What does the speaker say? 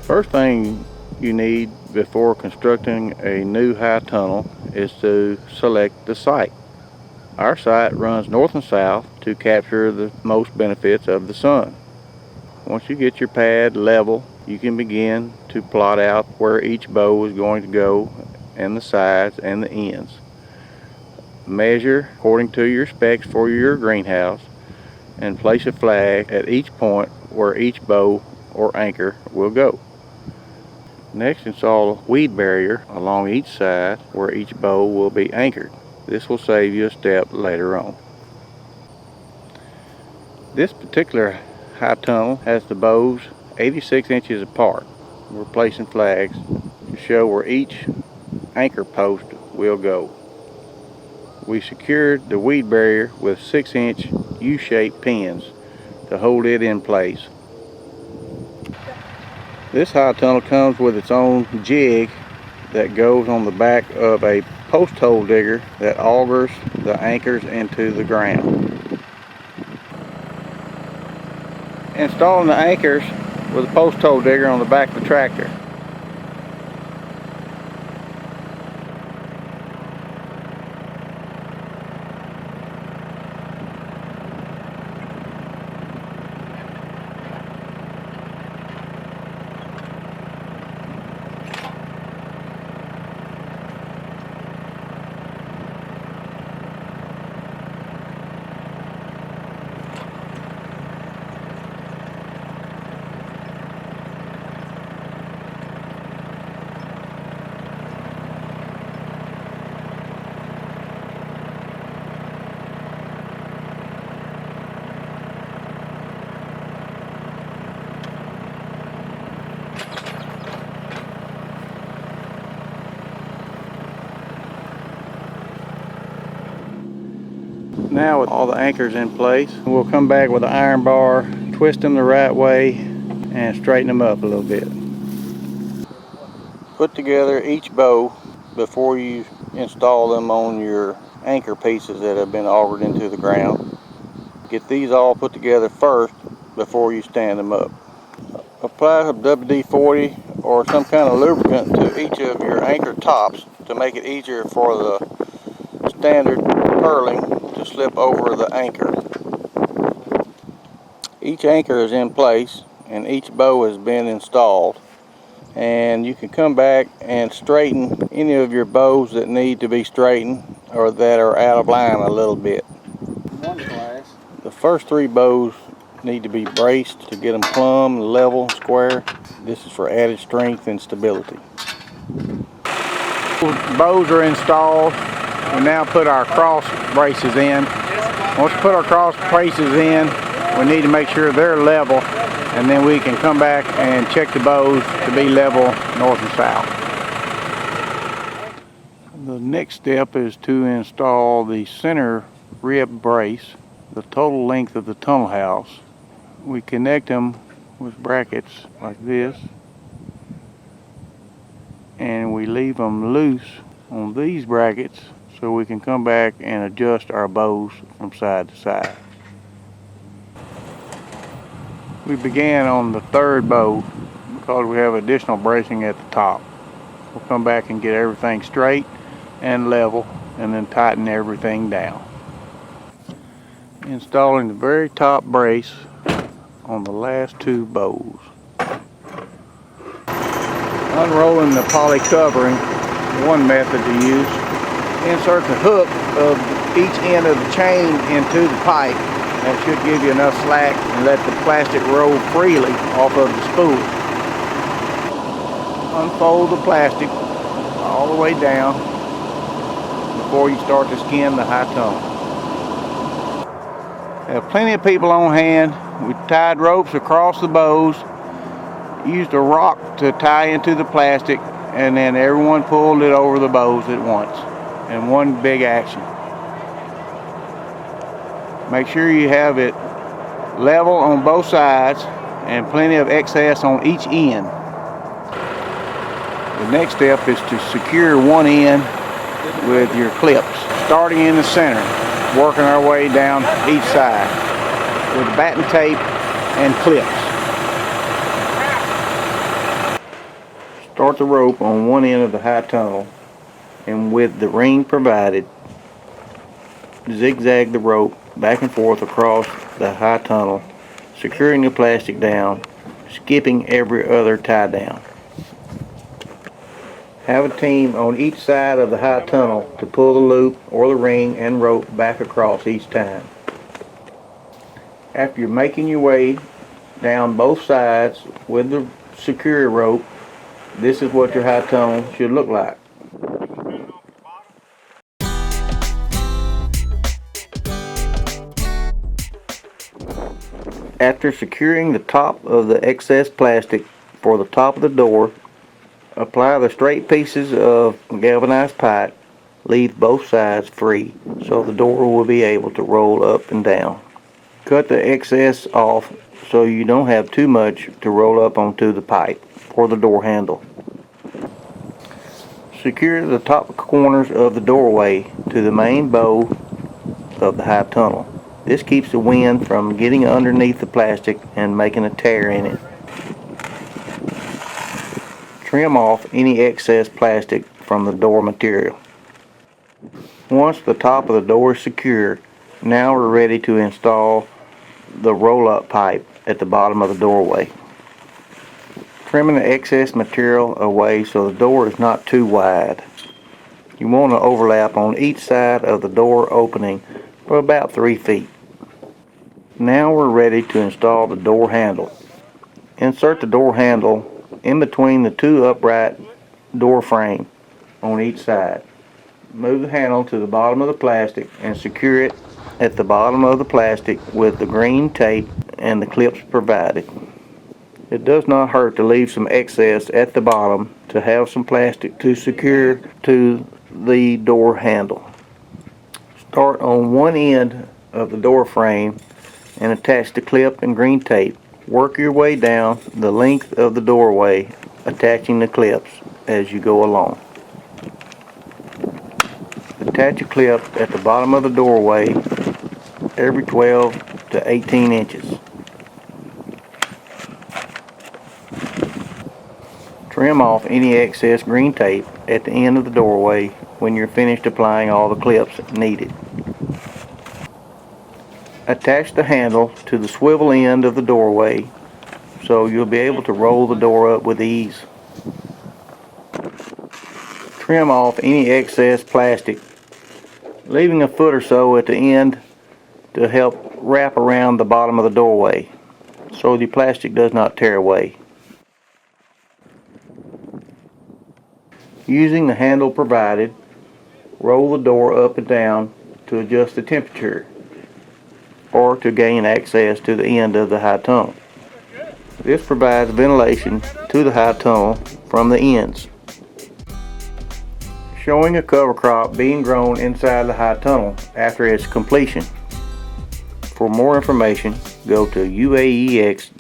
First thing you need before constructing a new high tunnel is to select the site. Our site runs north and south to capture the most benefits of the sun. Once you get your pad level, you can begin to plot out where each bow is going to go and the sides and the ends. Measure according to your specs for your greenhouse and place a flag at each point where each bow or anchor will go. Next, install a weed barrier along each side where each bow will be anchored. This will save you a step later on. This particular high tunnel has the bows 86 inches apart. We're placing flags to show where each anchor post will go. We secured the weed barrier with 6-inch U-shaped pins to hold it in place. This high tunnel comes with its own jig that goes on the back of a post hole digger that augers the anchors into the ground. Installing the anchors with a post hole digger on the back of the tractor. Now with all the anchors in place, we'll come back with an iron bar, twist them the right way, and straighten them up a little bit. Put together each bow before you install them on your anchor pieces that have been augered into the ground. Get these all put together first before you stand them up. Apply WD-40 or some kind of lubricant to each of your anchor tops to make it easier for the standard purling to slip over the anchor. Each anchor is in place and each bow has been installed, and you can come back and straighten any of your bows that need to be straightened or that are out of line a little bit. The first 3 bows need to be braced to get them plumb, level, square. This is for added strength and stability. Bows are installed. We now put our cross braces in. Once we put our cross braces in, we need to make sure they're level, and then we can come back and check the bows to be level north and south. The next step is to install the center rib brace, the total length of the tunnel house. We connect them with brackets like this, and we leave them loose on these brackets so we can come back and adjust our bows from side to side. We began on the 3rd bow because we have additional bracing at the top. We'll come back and get everything straight and level and then tighten everything down. Installing the very top brace on the last 2 bows. Unrolling the poly covering, one method to use. Insert the hook of each end of the chain into the pipe. That should give you enough slack and let the plastic roll freely off of the spool. Unfold the plastic all the way down before you start to skin the high tunnel. Have plenty of people on hand. We tied ropes across the bows, used a rock to tie into the plastic, and then everyone pulled it over the bows at once in one big action. Make sure you have it level on both sides and plenty of excess on each end. The next step is to secure one end with your clips, starting in the center, working our way down each side with batting tape and clips. Start the rope on one end of the high tunnel, and with the ring provided, zigzag the rope back and forth across the high tunnel, securing the plastic down, skipping every other tie down. Have a team on each side of the high tunnel to pull the loop or the ring and rope back across each time. After you're making your way down both sides with the secure rope, this is what your high tunnel should look like. After securing the top of the excess plastic for the top of the door, apply the straight pieces of galvanized pipe. Leave both sides free so the door will be able to roll up and down. Cut the excess off so you don't have too much to roll up onto the pipe or the door handle. Secure the top corners of the doorway to the main bow of the high tunnel. This keeps the wind from getting underneath the plastic and making a tear in it. Trim off any excess plastic from the door material. Once the top of the door is secure, now we're ready to install the roll-up pipe at the bottom of the doorway. Trimming the excess material away so the door is not too wide. You want to overlap on each side of the door opening for about 3 feet. Now we're ready to install the door handle. Insert the door handle in between the two upright door frames on each side. Move the handle to the bottom of the plastic and secure it at the bottom of the plastic with the green tape and the clips provided. It does not hurt to leave some excess at the bottom to have some plastic to secure to the door handle. Start on one end of the door frame and attach the clip and green tape. Work your way down the length of the doorway, attaching the clips as you go along. Attach a clip at the bottom of the doorway every 12 to 18 inches. Trim off any excess green tape at the end of the doorway when you're finished applying all the clips needed. Attach the handle to the swivel end of the doorway so you'll be able to roll the door up with ease. Trim off any excess plastic, leaving a foot or so at the end to help wrap around the bottom of the doorway so the plastic does not tear away. Using the handle provided, roll the door up and down to adjust the temperature or to gain access to the end of the high tunnel. This provides ventilation to the high tunnel from the ends. Showing a cover crop being grown inside the high tunnel after its completion. For more information, go to uaex.edu.